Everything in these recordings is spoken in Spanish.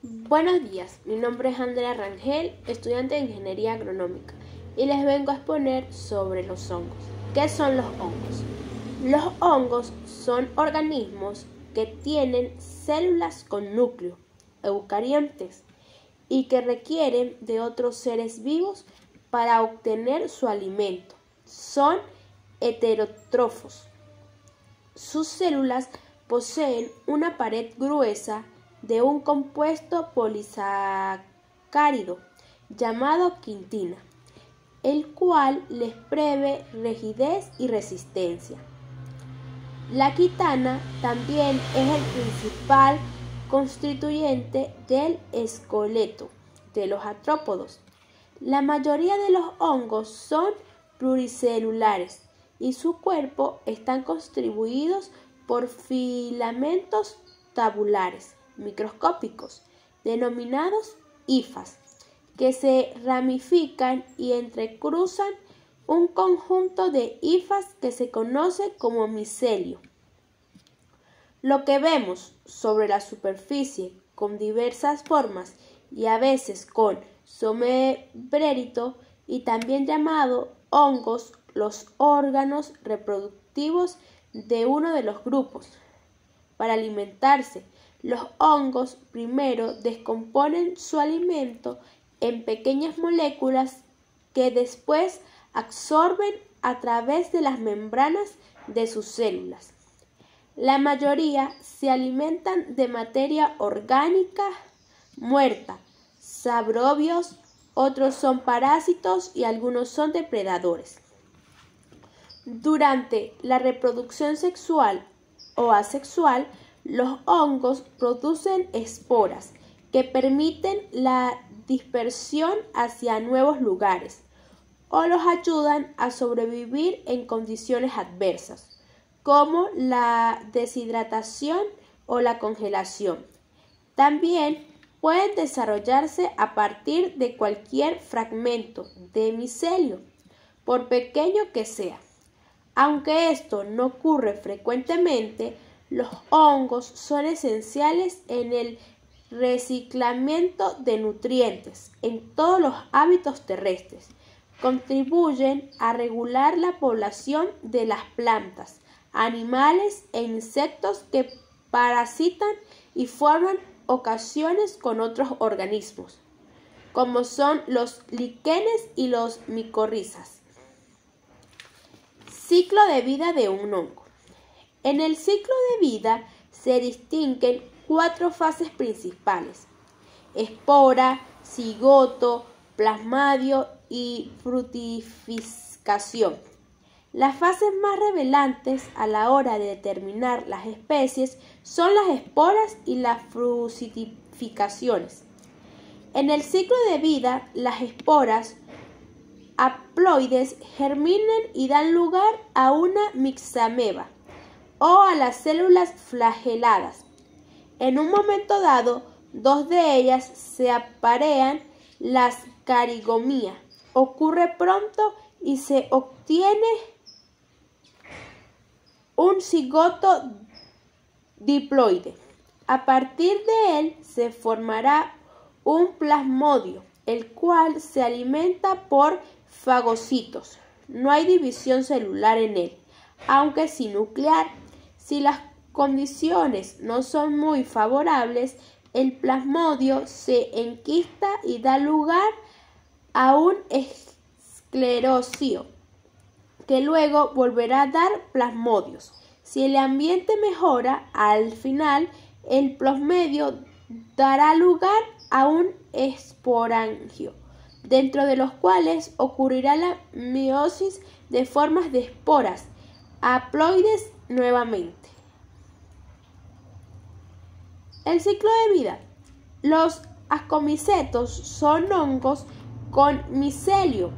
Buenos días, mi nombre es Andrea Rangel, estudiante de Ingeniería Agronómica, y les vengo a exponer sobre los hongos. ¿Qué son los hongos? Los hongos son organismos que tienen células con núcleo, eucariontes, y que requieren de otros seres vivos para obtener su alimento. Son heterótrofos. Sus células poseen una pared gruesa de un compuesto polisacárido llamado quitina, el cual les provee rigidez y resistencia. La quitana también es el principal constituyente del esqueleto de los artrópodos. La mayoría de los hongos son pluricelulares y su cuerpo están constituidos por filamentos tabulares microscópicos, denominados hifas, que se ramifican y entrecruzan un conjunto de hifas que se conoce como micelio. Lo que vemos sobre la superficie con diversas formas y a veces con sombrerito y también llamado hongos, los órganos reproductivos de uno de los grupos. Para alimentarse, los hongos primero descomponen su alimento en pequeñas moléculas que después absorben a través de las membranas de sus células. La mayoría se alimentan de materia orgánica muerta, saprobios, otros son parásitos y algunos son depredadores. Durante la reproducción sexual o asexual, los hongos producen esporas que permiten la dispersión hacia nuevos lugares o los ayudan a sobrevivir en condiciones adversas, como la deshidratación o la congelación. También pueden desarrollarse a partir de cualquier fragmento de micelio, por pequeño que sea. Aunque esto no ocurre frecuentemente, los hongos son esenciales en el reciclamiento de nutrientes en todos los hábitos terrestres. Contribuyen a regular la población de las plantas, animales e insectos que parasitan y forman ocasiones con otros organismos, como son los líquenes y los micorrizas. Ciclo de vida de un hongo. En el ciclo de vida se distinguen 4 fases principales: espora, cigoto, plasmadio y fructificación. Las fases más relevantes a la hora de determinar las especies son las esporas y las fructificaciones. En el ciclo de vida, las esporas haploides germinan y dan lugar a una mixameba o a las células flageladas. En un momento dado, 2 de ellas se aparean. La carigomía ocurre pronto y se obtiene un cigoto diploide. A partir de él se formará un plasmodio, el cual se alimenta por fagocitos. No hay división celular en él, aunque sí nuclear. Si las condiciones no son muy favorables, el plasmodio se enquista y da lugar a un esclerosio, que luego volverá a dar plasmodios. Si el ambiente mejora, al final el plasmodio dará lugar a un esporangio, dentro de los cuales ocurrirá la meiosis de formas de esporas haploides nuevamente. El ciclo de vida. Los ascomicetos son hongos con micelio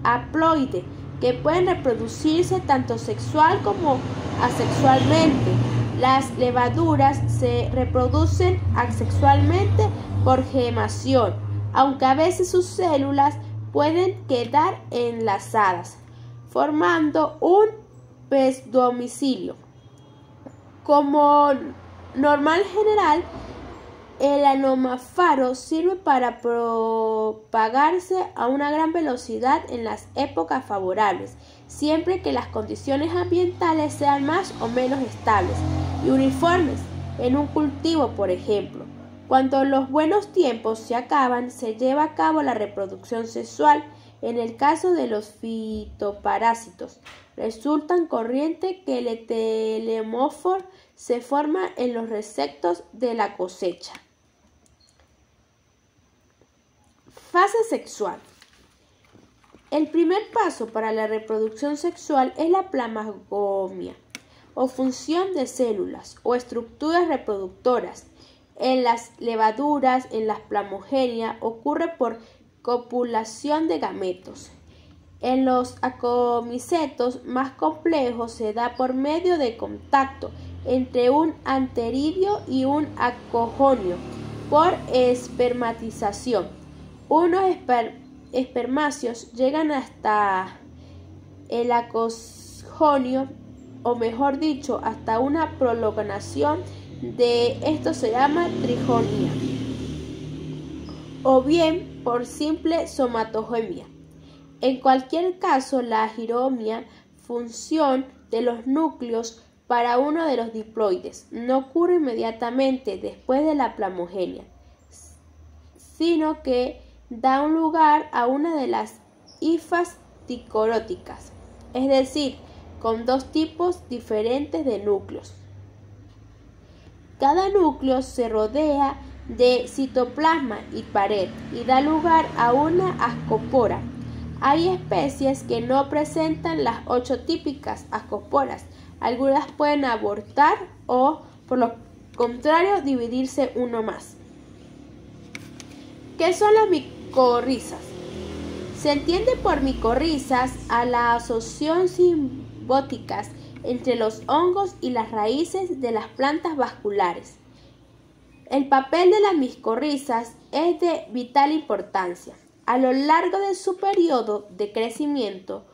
haploide que pueden reproducirse tanto sexual como asexualmente. Las levaduras se reproducen asexualmente por gemación, aunque a veces sus células pueden quedar enlazadas, formando un pseudomicilio. Como normal general, El anomáfaro sirve para propagarse a una gran velocidad en las épocas favorables, siempre que las condiciones ambientales sean más o menos estables y uniformes en un cultivo, por ejemplo. Cuando los buenos tiempos se acaban, se lleva a cabo la reproducción sexual. En el caso de los fitoparásitos, resulta corriente que el telemóforo se forma en los restos de la cosecha. Fase sexual. El primer paso para la reproducción sexual es la plasmagamia, o función de células o estructuras reproductoras. En las levaduras, en las plasmogenia, ocurre por copulación de gametos. En los acomicetos más complejos se da por medio de contacto entre un anteridio y un acogonio por espermatización. Unos espermáceos llegan hasta el acogonio, o mejor dicho, hasta una prolongación de esto se llama trigonia, o bien por simple somatogamia. En cualquier caso, la giromia, función de los núcleos para uno de los diploides, no ocurre inmediatamente después de la plasmogenia, sino que da un lugar a una de las hifas dicoróticas, es decir, con dos tipos diferentes de núcleos. Cada núcleo se rodea de citoplasma y pared y da lugar a una ascopora. Hay especies que no presentan las 8 típicas ascoporas. Algunas pueden abortar o, por lo contrario, dividirse uno más. ¿Qué son las micorrizas? Se entiende por micorrizas a la asociación simbiótica entre los hongos y las raíces de las plantas vasculares. El papel de las micorrizas es de vital importancia. A lo largo de su periodo de crecimiento,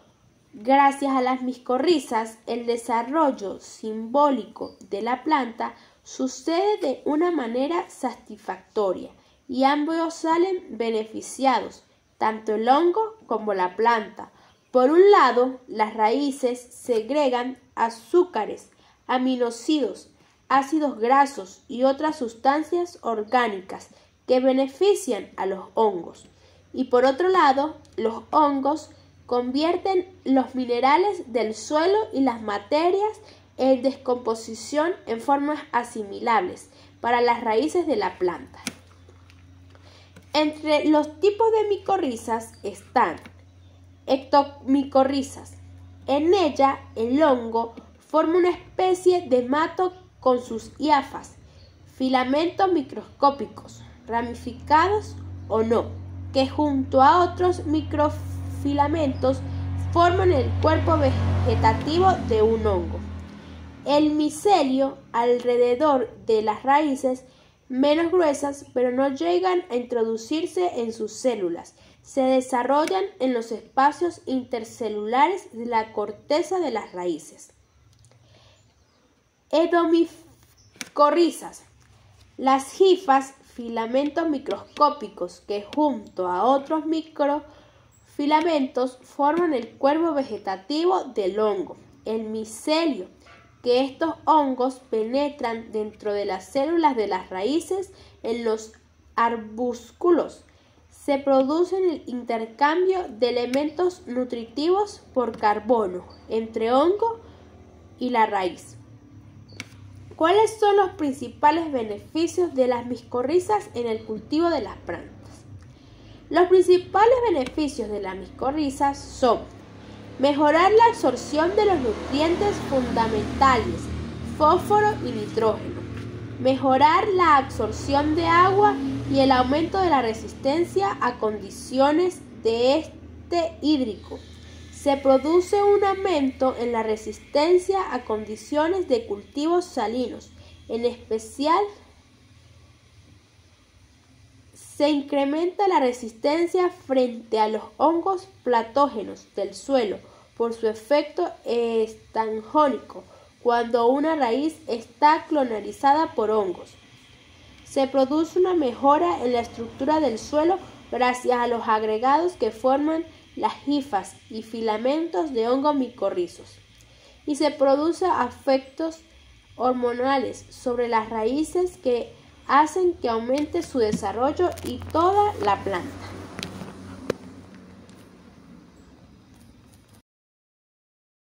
gracias a las micorrizas, el desarrollo simbólico de la planta sucede de una manera satisfactoria y ambos salen beneficiados, tanto el hongo como la planta. Por un lado, las raíces segregan azúcares, aminoácidos, ácidos grasos y otras sustancias orgánicas que benefician a los hongos. Y por otro lado, los hongos convierten los minerales del suelo y las materias en descomposición en formas asimilables para las raíces de la planta. Entre los tipos de micorrizas están ectomicorrizas. En ella, el hongo forma una especie de mato con sus hiafas, filamentos microscópicos, ramificados o no, que junto a otros microfilamentos forman el cuerpo vegetativo de un hongo. El micelio alrededor de las raíces, menos gruesas, pero no llegan a introducirse en sus células, se desarrollan en los espacios intercelulares de la corteza de las raíces. Endomicorrizas. Las hifas, filamentos microscópicos que junto a otros microfilamentos forman el cuerpo vegetativo del hongo. El micelio, que estos hongos penetran dentro de las células de las raíces en los arbúsculos. Se produce el intercambio de elementos nutritivos por carbono entre hongo y la raíz. ¿Cuáles son los principales beneficios de las micorrizas en el cultivo de las plantas? Los principales beneficios de las micorrizas son mejorar la absorción de los nutrientes fundamentales, fósforo y nitrógeno, mejorar la absorción de agua y el aumento de la resistencia a condiciones de hídrico. Se produce un aumento en la resistencia a condiciones de cultivos salinos, en especial se incrementa la resistencia frente a los hongos patógenos del suelo por su efecto estangónico cuando una raíz está colonizada por hongos. Se produce una mejora en la estructura del suelo gracias a los agregados que forman las hifas y filamentos de hongos micorrizos. Y se producen efectos hormonales sobre las raíces que hacen que aumente su desarrollo y toda la planta.